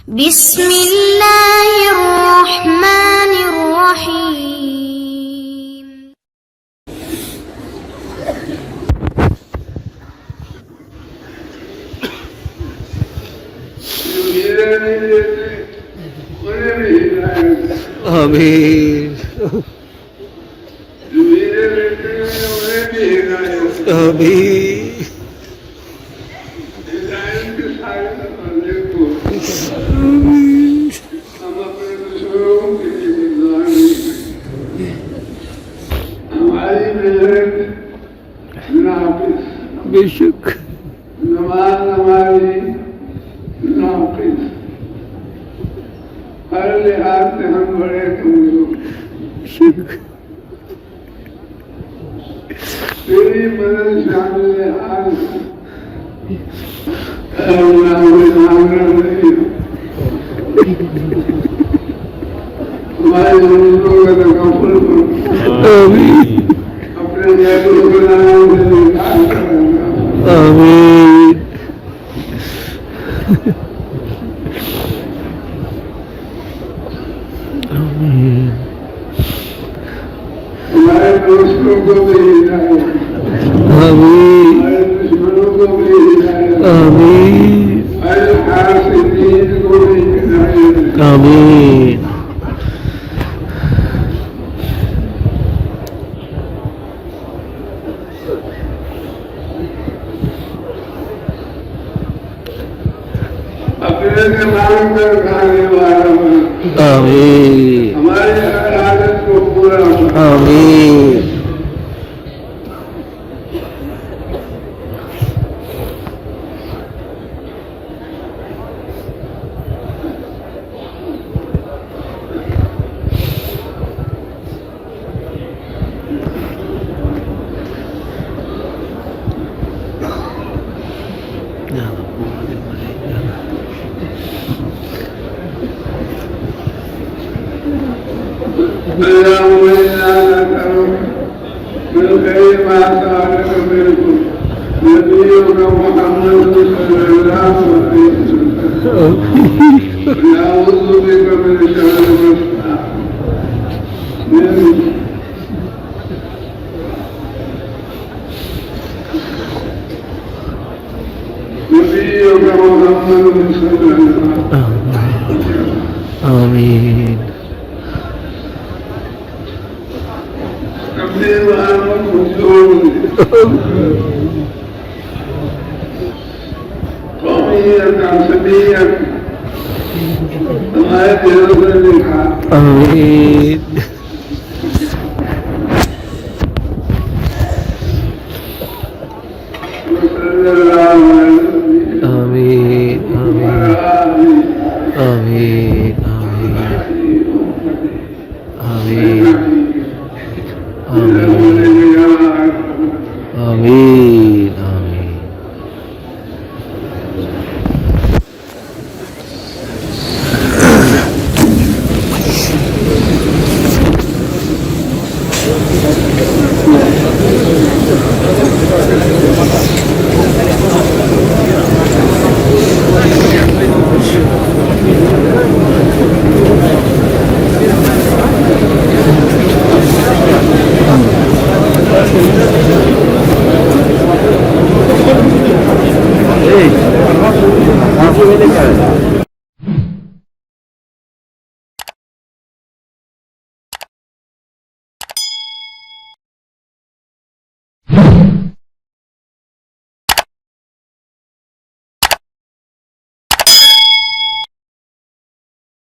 بسم الله الرحمن الرحيم آمين آمين बेशक नमाज हमारी नाक़िस हर लिहाज से हम बड़े कमजोर तेरी मदद शामिल हाल हमारे जरूरतों का तकफुल करो अपने जैसे गुनाहों से निकाल कर آمين آمين हमारे दोस्तों को भी हिदायत آمين हमारे दुश्मनों को भी हिदायत آمين हर हासिदीन को भी हिदायत آمين अपने से मांग कर खाने वाला बना آمين हमारी हर आदत को पूरा बना آمين اللهم إنا نسألك من خير ما سألك منه نبيك محمد صلى الله عليه وسلم ونعوذ بك من شر ما منه نبيك محمد صلى الله عليه وسلم آمين अपने वालों को छोड़ दे कौमियत असलियत हमारे दिलों से लिखा آمين آمين آمين آمين آمين آمين Hey,